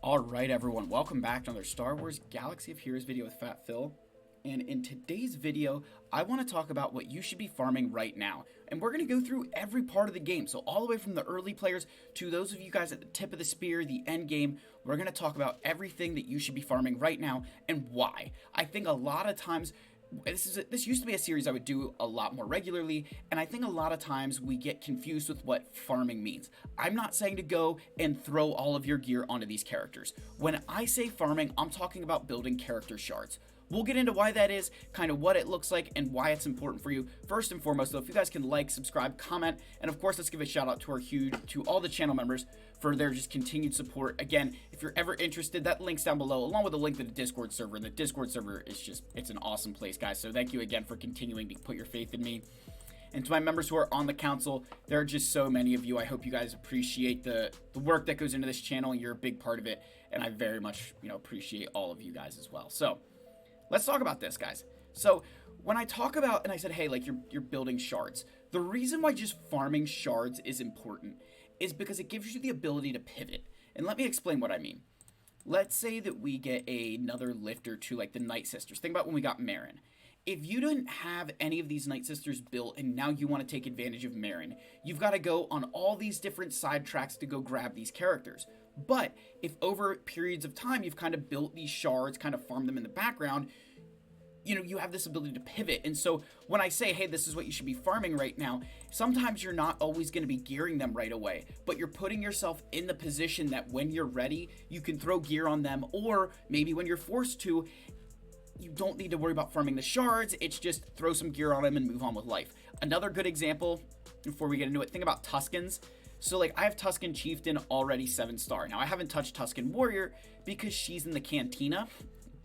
Alright everyone, welcome back to another Star Wars Galaxy of Heroes video with Fat Phil. And in today's video, I want to talk about what you should be farming right now. And we're going to go through every part of the game. So all the way from the early players to those of you guys at the tip of the spear, the end game, we're going to talk about everything that you should be farming right now and why. I think a lot of times, this used to be a series I would do a lot more regularly, and I think a lot of times we get confused with what farming means. I'm not saying to go and throw all of your gear onto these characters. When I say farming, I'm talking about building character shards. We'll get into why that is, kind of what it looks like, and why it's important for you. First and foremost, though, if you guys can like, subscribe, comment, and of course, let's give a shout out to all the channel members for their just continued support. Again, if you're ever interested, that link's down below, along with a link to the Discord server. And the Discord server is just, it's an awesome place, guys. So thank you again for continuing to put your faith in me. And to my members who are on the council, there are just so many of you. I hope you guys appreciate the work that goes into this channel, and you're a big part of it. And I very much, appreciate all of you guys as well. So let's talk about this, guys. So when I talk about, and I said, hey, like you're building shards, the reason why just farming shards is important is because it gives you the ability to pivot. And let me explain what I mean. Let's say that we get another lifter to like the Night Sisters. Think about when we got Marin. If you didn't have any of these Night Sisters built and now you want to take advantage of Marin, you've got to go on all these different side tracks to go grab these characters. But if over periods of time you've kind of built these shards, kind of farmed them in the background, you have this ability to pivot. And so when I say, hey, this is what you should be farming right now, sometimes you're not always going to be gearing them right away, but you're putting yourself in the position that when you're ready, you can throw gear on them, or maybe when you're forced to, you don't need to worry about farming the shards. It's just throw some gear on them and move on with life. Another good example, before we get into it, think about Tuskens. So like I have Tusken Chieftain already 7-star. Now I haven't touched Tusken Warrior because she's in the Cantina,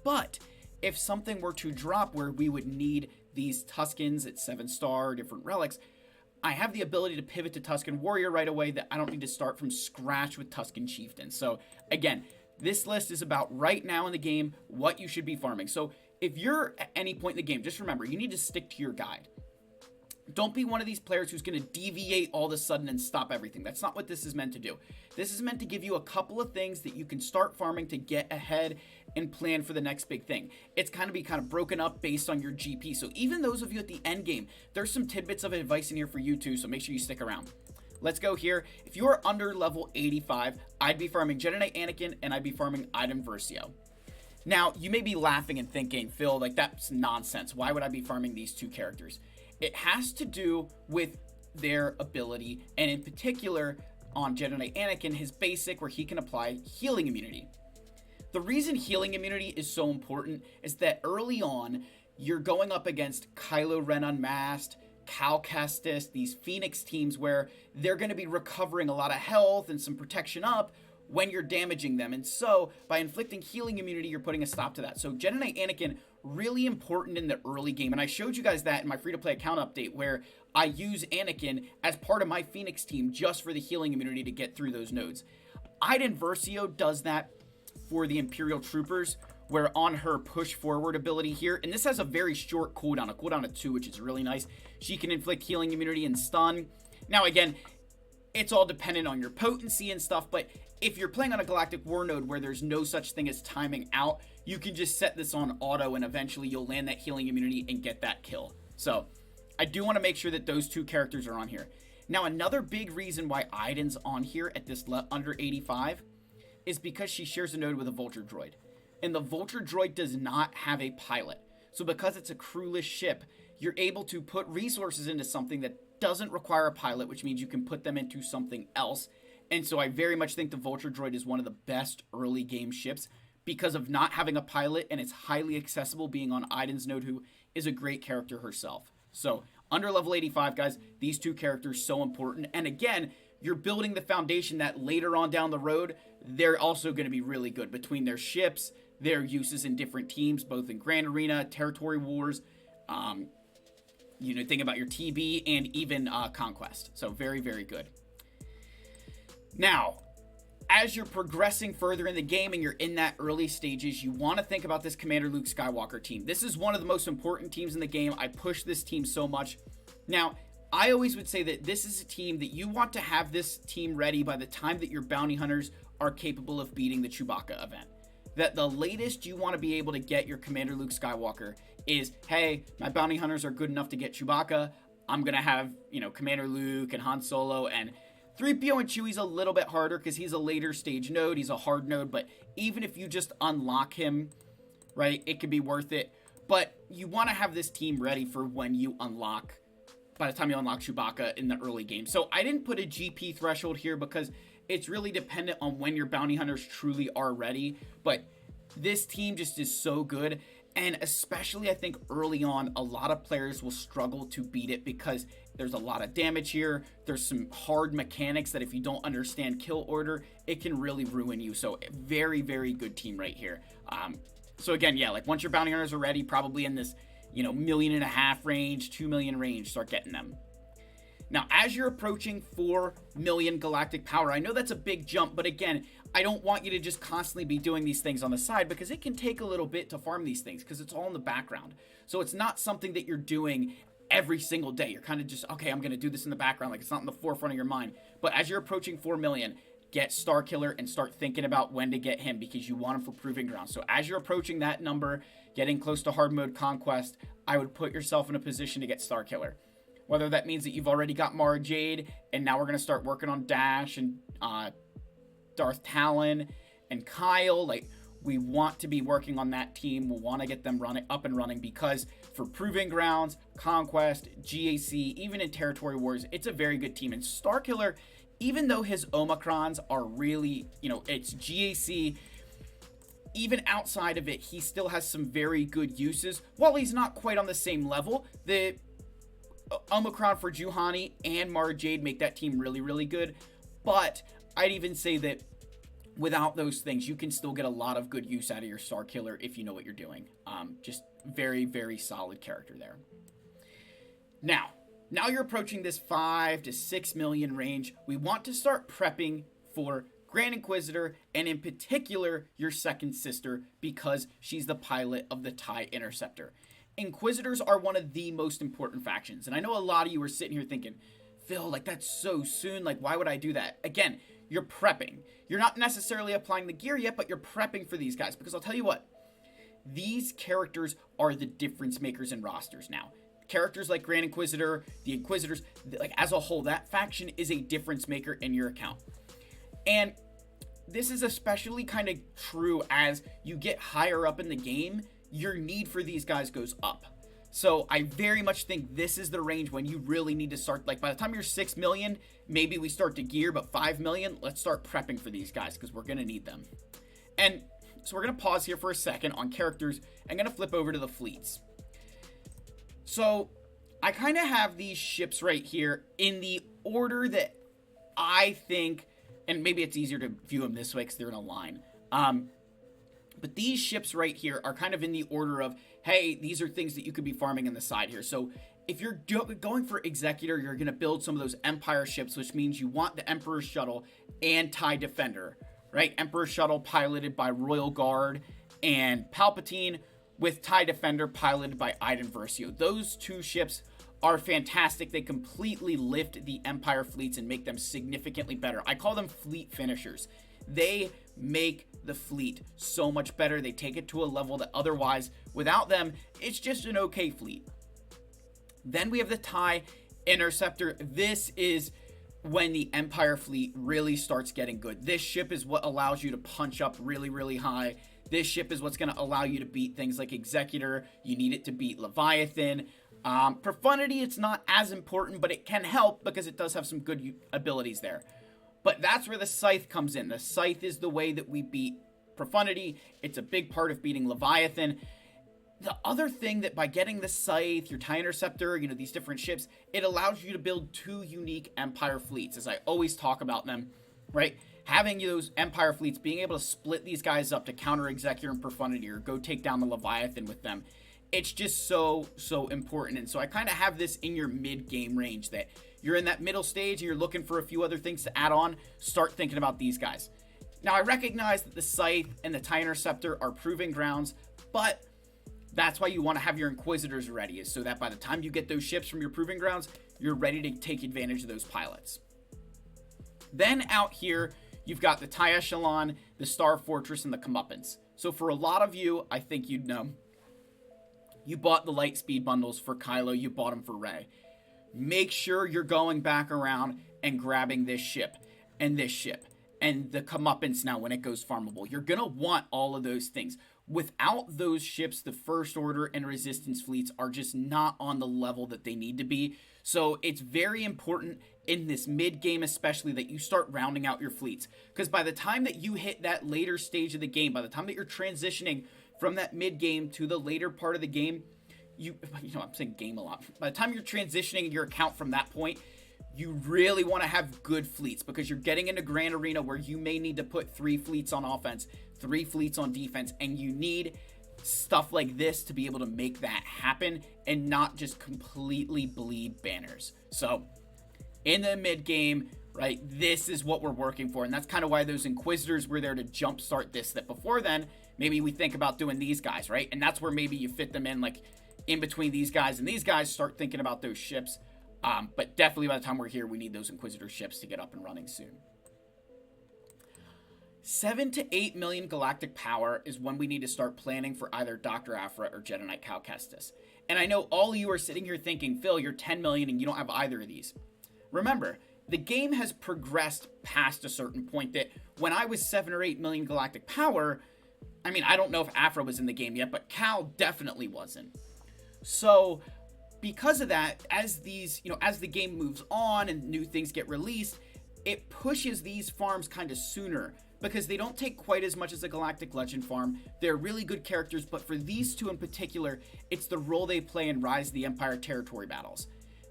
but if something were to drop where we would need these Tuskens at 7-star, different relics, I have the ability to pivot to Tusken Warrior right away, that I don't need to start from scratch with Tusken Chieftain. So again, this list is about right now in the game, what you should be farming. So if you're at any point in the game, just remember, you need to stick to your guide. Don't be one of these players who's going to deviate all of a sudden and stop everything. That's not what this is meant to do. This is meant to give you a couple of things that you can start farming to get ahead and plan for the next big thing. It's kind of broken up based on your GP. So even those of you at the end game, there's some tidbits of advice in here for you too, so make sure you stick around. Let's go here. If you are under level 85, I'd be farming Jedi Knight Anakin, and I'd be farming Iden Versio. Now, you may be laughing and thinking, Phil, like that's nonsense. Why would I be farming these two characters? It has to do with their ability, and in particular on Jedi Knight Anakin, his basic where he can apply healing immunity. The reason healing immunity is so important is that early on, you're going up against Kylo Ren Unmasked, Cal Kestis, these Phoenix teams where they're going to be recovering a lot of health and some protection up when you're damaging them. And so by inflicting healing immunity, you're putting a stop to that. So Jedi Knight Anakin, really important in the early game. And I showed you guys that in my free-to-play account update where I use Anakin as part of my Phoenix team just for the healing immunity to get through those nodes. Iden Versio does that for the Imperial Troopers, where on her push forward ability here, and this has a very short cooldown, a cooldown of 2, which is really nice. She can inflict healing immunity and stun. Now again, it's all dependent on your potency and stuff, but if you're playing on a Galactic War node where there's no such thing as timing out, you can just set this on auto and eventually you'll land that healing immunity and get that kill. So I do want to make sure that those two characters are on here. Now another big reason why Iden's on here at this under 85 is because she shares a node with a Vulture droid. And the Vulture droid does not have a pilot. So because it's a crewless ship, you're able to put resources into something that doesn't require a pilot, which means you can put them into something else. And so I very much think the Vulture droid is one of the best early game ships because of not having a pilot, and it's highly accessible being on Iden's node, who is a great character herself. So under level 85, guys, these two characters so important. And again, you're building the foundation that later on down the road, they're also going to be really good between their ships, their uses in different teams, both in Grand Arena, Territory Wars, think about your TB, and even Conquest. So very, very good. Now, as you're progressing further in the game and you're in that early stages, you want to think about this Commander Luke Skywalker team. This is one of the most important teams in the game. I push this team so much. Now, I always would say that this is a team that you want to have this team ready by the time that your bounty hunters are capable of beating the Chewbacca event. That the latest you want to be able to get your Commander Luke Skywalker is, hey, my bounty hunters are good enough to get Chewbacca. I'm going to have, Commander Luke and Han Solo, and 3PO and Chewie's a little bit harder because he's a later stage node. He's a hard node, but even if you just unlock him, right, it could be worth it. But you want to have this team ready for when you unlock, by the time you unlock Chewbacca in the early game. So I didn't put a GP threshold here because it's really dependent on when your bounty hunters truly are ready. But this team just is so good. And especially, I think, early on, a lot of players will struggle to beat it because there's a lot of damage here. There's some hard mechanics that if you don't understand kill order, it can really ruin you. So very, very good team right here. So again, yeah, like once your bounty hunters are ready, probably in this, $1.5 million range, 2 million range, start getting them. Now, as you're approaching 4 million galactic power, I know that's a big jump, but again, I don't want you to just constantly be doing these things on the side because it can take a little bit to farm these things because it's all in the background. So it's not something that you're doing every single day. You're kind of just, okay, I'm going to do this in the background. Like it's not in the forefront of your mind. But as you're approaching 4 million, get Starkiller and start thinking about when to get him because you want him for proving ground. So as you're approaching that number, getting close to hard mode conquest, I would put yourself in a position to get Starkiller. Whether that means that you've already got Mara Jade and now we're going to start working on Dash and Darth Talon and Kyle. Like, we want to be working on that team. We want to get them up and running because for Proving Grounds, Conquest, GAC, even in Territory Wars, it's a very good team. And Starkiller, even though his Omicrons are really, it's GAC, even outside of it, he still has some very good uses. While he's not quite on the same level, the Omicron for Juhani and Mara Jade make that team really, really good. But I'd even say that without those things, you can still get a lot of good use out of your Starkiller if you know what you're doing. Just very, very solid character there. Now you're approaching this 5 to 6 million range. We want to start prepping for Grand Inquisitor, and in particular, your second sister, because she's the pilot of the TIE Interceptor. Inquisitors are one of the most important factions, and I know a lot of you are sitting here thinking, Phil, like that's so soon, like why would I do that? Again, you're prepping. You're not necessarily applying the gear yet, but you're prepping for these guys, because I'll tell you what, these characters are the difference makers in rosters now. Characters like Grand Inquisitor, the Inquisitors, like as a whole, that faction is a difference maker in your account. And this is especially kind of true as you get higher up in the game, your need for these guys goes up. So I very much think this is the range when you really need to start, like by the time you're 6 million, maybe we start to gear, but 5 million, let's start prepping for these guys because we're going to need them. And so we're going to pause here for a second on characters. I'm going to flip over to the fleets. So I kind of have these ships right here in the order that I think, and maybe it's easier to view them this way because they're in a line. But these ships right here are kind of in the order of, hey, these are things that you could be farming on the side here. So if you're going for Executor, you're going to build some of those Empire ships, which means you want the Emperor's Shuttle and TIE Defender, right? Emperor's Shuttle piloted by Royal Guard and Palpatine with TIE Defender piloted by Iden Versio. Those two ships are fantastic. They completely lift the Empire fleets and make them significantly better. I call them fleet finishers. They make the fleet so much better. They take it to a level that otherwise, without them, it's just an okay fleet. Then we have the TIE Interceptor. This is when the Empire fleet really starts getting good. This ship is what allows you to punch up really, really high. This ship is what's going to allow you to beat things like Executor. You need it to beat Leviathan. Profundity, it's not as important, but it can help because it does have some good abilities there. But that's where the Scythe comes in. The Scythe is the way that we beat Profundity. It's a big part of beating Leviathan. The other thing that by getting the Scythe, your TIE Interceptor, these different ships, it allows you to build two unique Empire fleets, as I always talk about them, right? Having those Empire fleets, being able to split these guys up to counter Executor and Profundity or go take down the Leviathan with them. It's just so, so important. And so I kind of have this in your mid-game range that you're in that middle stage and you're looking for a few other things to add on. Start thinking about these guys. Now, I recognize that the Scythe and the TIE Interceptor are proving grounds, but that's why you want to have your Inquisitors ready, is so that by the time you get those ships from your proving grounds, you're ready to take advantage of those pilots. Then out here, you've got the TIE Echelon, the Star Fortress, and the Comeuppance. So for a lot of you, I think you'd know, you bought the light speed bundles for Kylo, you bought them for Rey. Make sure you're going back around and grabbing this ship and the Comeuppance now when it goes farmable. You're going to want all of those things. Without those ships, the First Order and Resistance fleets are just not on the level that they need to be. So it's very important in this mid-game especially that you start rounding out your fleets. Because by the time that you hit that later stage of the game, by the time that you're transitioning from that mid-game to the later part of the game, I'm saying game a lot. By the time you're transitioning your account from that point, you really want to have good fleets because you're getting into Grand Arena where you may need to put 3 fleets on offense, 3 fleets on defense, and you need stuff like this to be able to make that happen and not just completely bleed banners. So in the mid game, right, this is what we're working for, and that's kind of why those Inquisitors were there to jumpstart this, that before then maybe we think about doing these guys, right? And that's where maybe you fit them in, like in between these guys and these guys, start thinking about those ships. But definitely by the time we're here, we need those Inquisitor ships to get up and running soon. 7 to 8 million galactic power is when we need to start planning for either Dr. Aphra or Jedi Knight Cal Kestis. And I know all of you are sitting here thinking, Phil, you're 10 million and you don't have either of these. Remember, the game has progressed past a certain point that when I was 7 or 8 million galactic power, I mean, I don't know if Aphra was in the game yet, but Cal definitely wasn't. So because of that, as the game moves on and new things get released, it pushes these farms kind of sooner because they don't take quite as much as a Galactic Legend farm. They're really good characters, but for these two in particular, it's the role they play in Rise of the Empire territory battles.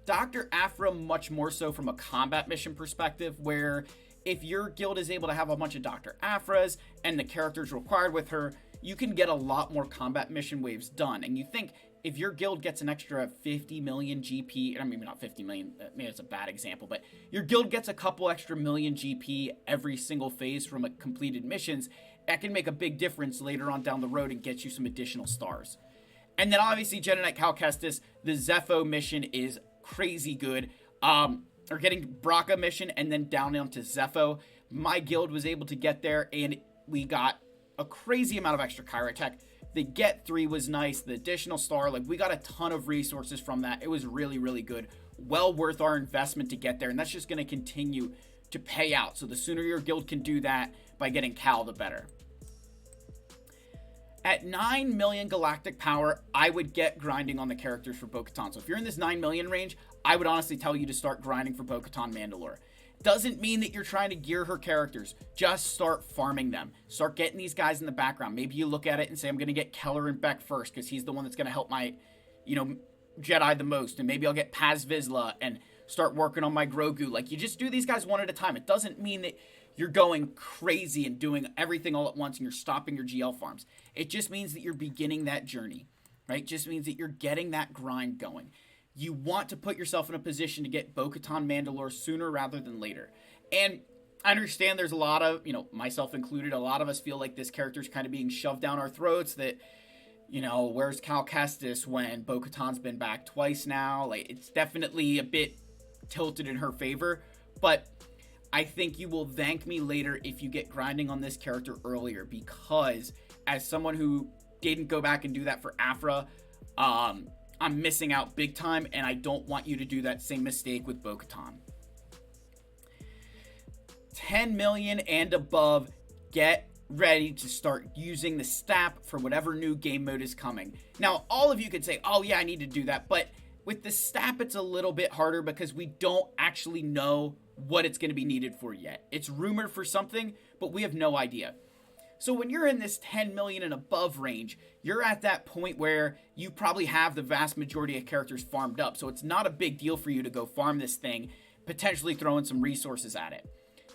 Dr. Aphra much more so from a combat mission perspective, where if your guild is able to have a bunch of Dr. Aphras and the characters required with her, you can get a lot more combat mission waves done. And you think, if your guild gets an extra 50 million GP, I mean, not 50 million, maybe it's a bad example, but your guild gets a couple extra million GP every single phase from completed missions, that can make a big difference later on down the road and get you some additional stars. And then obviously Jedi Knight Cal Kestis, the Zepho mission is crazy good. Or getting Braca mission and then down onto Zepho. My guild was able to get there and we got a crazy amount of extra Kyra tech. The Get 3 was nice. The additional star, like we got a ton of resources from that. It was really, really good. Well worth our investment to get there. And that's just going to continue to pay out. So the sooner your guild can do that by getting Cal, the better. At 9 million galactic power, I would get grinding on the characters for Bo-Katan. So if you're in this 9 million range, I would honestly tell you to start grinding for Bo-Katan Mandalore. Doesn't mean that you're trying to gear her characters. Just start farming them. Start getting these guys in the background. Maybe you look at it and say, I'm going to get Keller and Beck first because he's the one that's going to help my, Jedi the most. And maybe I'll get Paz Vizsla and start working on my Grogu. Like, you just do these guys one at a time. It doesn't mean that you're going crazy and doing everything all at once and you're stopping your GL farms. It just means that you're beginning that journey, right? It just means that you're getting that grind going. You want to put yourself in a position to get Bo-Katan Mandalore sooner rather than later. And I understand there's a lot of, myself included, a lot of us feel like this character's kind of being shoved down our throats that, where's Cal Kestis when Bo-Katan's been back twice now? Like, it's definitely a bit tilted in her favor, but I think you will thank me later if you get grinding on this character earlier, because as someone who didn't go back and do that for Aphra, I'm missing out big time, and I don't want you to do that same mistake with Bo-Katan. 10 million and above, get ready to start using the STAP for whatever new game mode is coming. Now, all of you could say, oh yeah, I need to do that, but with the STAP, it's a little bit harder because we don't actually know what it's going to be needed for yet. It's rumored for something, but we have no idea. So when you're in this 10 million and above range, you're at that point where you probably have the vast majority of characters farmed up. So it's not a big deal for you to go farm this thing, potentially throwing some resources at it.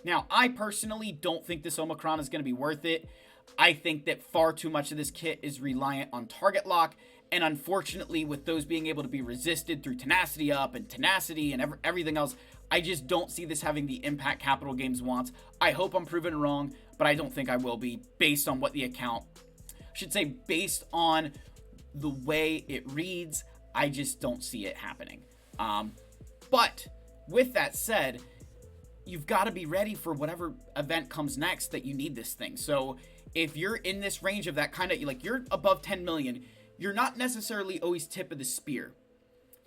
Now, I personally don't think this Omicron is going to be worth it. I think that far too much of this kit is reliant on target lock. And unfortunately, with those being able to be resisted through tenacity up and tenacity and everything else, I just don't see this having the impact Capital Games wants. I hope I'm proven wrong, but I don't think I will be based on what the account, based on the way it reads. I just don't see it happening. But with that said, you've got to be ready for whatever event comes next that you need this thing. So if you're in this range of that kind of, like, you're above 10 million, you're not necessarily always tip of the spear,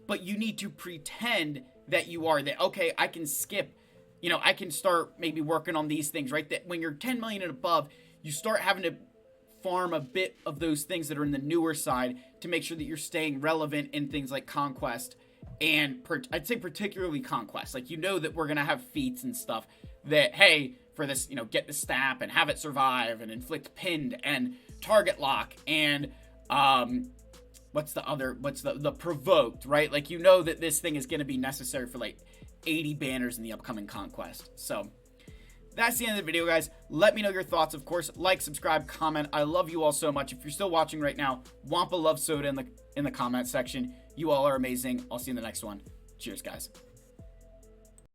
but you need to pretend that you are, that, okay, I can skip, you know, I can start maybe working on these things, right? That when you're 10 million and above, you start having to farm a bit of those things that are in the newer side to make sure that you're staying relevant in things like Conquest, and I'd say particularly Conquest. Like, you know that we're going to have feats and stuff that, hey, for this, you know, get the stamp and have it survive and inflict pinned and target lock and, what's the provoked, right? Like, you know that this thing is going to be necessary for like 80 banners in the upcoming Conquest. So that's the end of the video, guys. Let me know your thoughts. Of course, like, subscribe, comment. I love you all so much. If you're still watching right now, Wampa Love Soda in the comment section. You all are amazing. I'll see you in the next one. Cheers, guys.